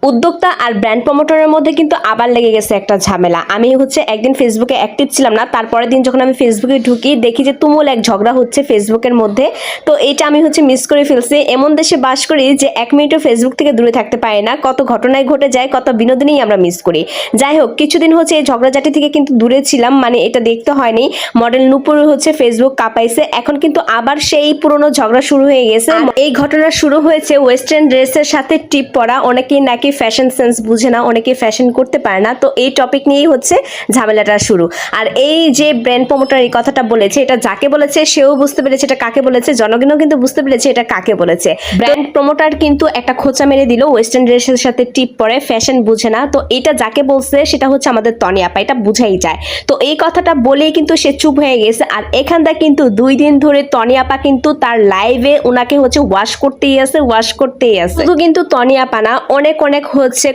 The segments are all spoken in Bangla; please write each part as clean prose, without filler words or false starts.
উদ্যোক্তা আর ব্র্যান্ড প্রমোটরের মধ্যে কিন্তু আবার লেগে গেছে একটা ঝামেলা। আমি একদিন ফেসবুকে অ্যাক্টিভ ছিলাম না, তারপরের দিন যখন আমি ফেসবুকে ঢুকি দেখি যে তুমুল এক ঝগড়া হচ্ছে ফেসবুকের মধ্যে। তো এটা আমি মিস করে ফেলছি। এমন দেশে বাস করি যে 1 মিনিটও ফেসবুক থেকে দূরে থাকতে পারি না, কত ঘটনায় ঘটে যায়, কত বিনোদনই আমরা মিস করি। যাই হোক, কিছুদিন এই ঝগড়াঝাটি থেকে কিন্তু দূরে ছিলাম, মানে এটা দেখতে হয়নি। মডেল নূপুর ফেসবুক কাঁপাইছে, এখন কিন্তু আবার সেই পুরনো ঝগড়া শুরু হয়ে গেছে। এই ঘটনা শুরু হয়েছে ওয়েস্টার্ন ড্রেসের সাথে টিপ পরা। অনেকেই নাকি ফ্যাশন সেন্স বুঝে না, অনেকে ফ্যাশন করতে পারে না। তো এই টপিক নিয়েই ঝামেলাটা শুরু। আর এই যে ব্র্যান্ড প্রমোটার এই কথাটা বলেছে, এটা যাকে বলেছে সেও বুঝতে পেরেছে এটা কাকে বলেছে, জনগণও কিন্তু বুঝতে পেরেছে এটা কাকে বলেছে। ব্র্যান্ড প্রমোটার কিন্তু একটা খোঁচা মেরে দিল, ওয়েস্টার্ন ড্রেসের সাথে টিপ পরে, ফ্যাশন বুঝে না। তো এটা যাকে বলছে সেটা আমাদের তনি আপা, এটা বুঝাই যায়। তো এই কথাটা বলেই কিন্তু সে চুপ হয়ে গেছে। আর এখানটা কিন্তু 2 দিন ধরে তনি আপা কিন্তু তার লাইভে ওনাকে ওয়াশ করতেই আছে। শুধু কিন্তু তনি আপা না, অনেক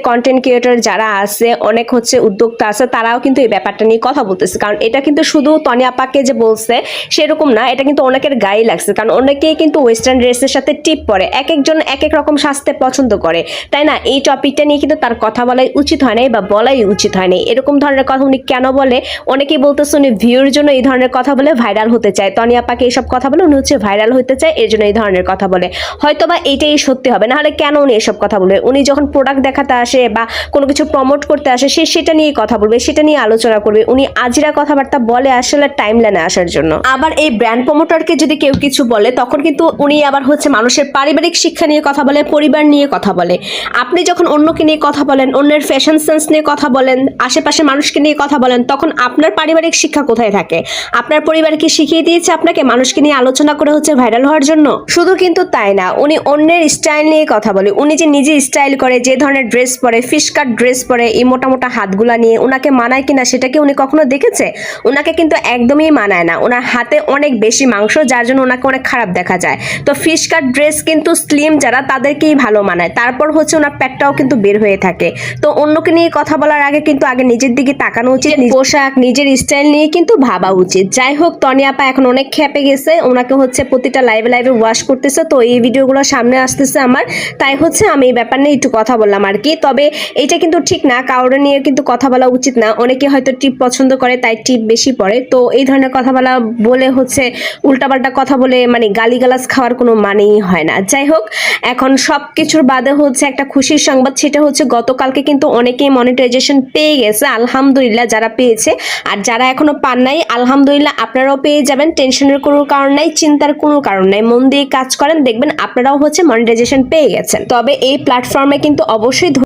কন্টেন্ট ক্রিয়েটর যারা আছে, অনেক উদ্যোক্তা আছে, তারাও কিন্তু এই ব্যাপারটা নিয়ে কথা বলতেছে। কারণ এটা কিন্তু শুধু তনি আপাকে যে বলছে সেরকম না, এটা কিন্তু অনেকের গায়ে লাগছে। কারণ অনেকেই কিন্তু ওয়েস্টার্ন ড্রেসের সাথে টিপ পরে, এক একজন এক এক রকম সাজতে পছন্দ করে, তাই না? এই টপিকটা নিয়ে কিন্তু তার কথা বলাই উচিত হয় নাই, বা বলাই উচিত হয় নাই। এরকম ধরনের কথা উনি কেন বলে? অনেকেই বলতেছে উনি ভিউর জন্য এই ধরনের কথা বলে ভাইরাল হতে চায়। তনি আপাকে এইসব কথা বলে উনি ভাইরাল হতে চায়, এর জন্য এই ধরনের কথা বলে। হয়তোবা এইটাই সত্যি হবে, না হলে কেন উনি এসব কথা বলবে? উনি যখন প্রোডাক্ট দেখাতে আসে বা কোনো কিছু প্রমোট করতে আসে, সে সেটা নিয়ে কথা বলবে, সেটা নিয়ে আলোচনা করবে। উনি আজিরা কথাবার্তা বলে আসলে টাইম লাইনে আসার জন্য। আবার এই ব্র্যান্ড প্রমোটারকে যদি কেউ কিছু বলে, তখন কিন্তু উনি আবার মানুষের পারিবারিক শিক্ষা নিয়ে কথা বলে, পরিবার নিয়ে কথা বলে। আপনি যখন অন্যকে নিয়ে কথা বলেন, অন্যের ফ্যাশন সেন্স নিয়ে কথা বলেন, আশেপাশে মানুষকে নিয়ে কথা বলেন, তখন আপনার পারিবারিক শিক্ষা কোথায় থাকে? আপনার পরিবার কি শিখিয়ে দিয়েছে আপনাকে মানুষকে নিয়ে আলোচনা করে ভাইরাল হওয়ার জন্য? শুধু কিন্তু তাই না, উনি অন্যের স্টাইল নিয়ে কথা বলে। উনি যে নিজে স্টাইল করে, যে ধরনের ড্রেস পরে, ফিশ কাট ড্রেস পরে, এই মোটা মোটা হাতগুলা নিয়ে উনাকে মানায় কিনা সেটা কি উনি কখনো দেখেছে? উনাকে কিন্তু একদমই মানায় না। ওনার হাতে অনেক বেশি মাংস, যার জন্য ওনাকে অনেক খারাপ দেখা যায়। তো ফিশ কাট ড্রেস কিন্তু স্লিম যারা, তাদেরকেই ভালো মানায়। তারপর ওনার পেটটাও কিন্তু বের হয়ে থাকে। তো অন্যকে নিয়ে কথা বলার আগে কিন্তু আগে নিজের দিকে তাকানো উচিত, পোশাক, নিজের স্টাইল নিয়ে কিন্তু ভাবা উচিত। যাই হোক, তনি আপা এখন অনেক খেপে গেছে, ওনাকে প্রতিটা লাইভে ওয়াশ করতেছে। তো এই ভিডিওগুলো সামনে আসতেছে আমার, তাই আমি এই ব্যাপার নিয়ে একটু কথা বললাম আর কি। তবে এটা কিন্তু ঠিক না, কাউরে নিয়ে কিন্তু কথা বলা উচিত না। অনেকে হয়তো টিপ পছন্দ করে, তাই টিপ বেশি পড়ে। তো এই ধরনের কথা বলা বলে উল্টাপাল্টা কথা বলে গালিগালাজ খাওয়ার কোনো মানেই হয় না। যাই হোক, এখন সব কিছুর বাদে একটা খুশির সংবাদ, সেটা গতকালকে কিন্তু অনেকেই মনিটাইজেশন পেয়ে গেছে, আলহামদুলিল্লাহ যারা পেয়েছে। আর যারা এখনো পান নাই, আলহামদুলিল্লাহ আপনারাও পেয়ে যাবেন। টেনশনের কোনো কারণ নাই, চিন্তার কোনো কারণ নাই। মন দিয়ে কাজ করেন, দেখবেন আপনারাও মনিটাইজেশন পেয়ে গেছেন। তবে এই প্ল্যাটফর্মে কিন্তু অবশ্যই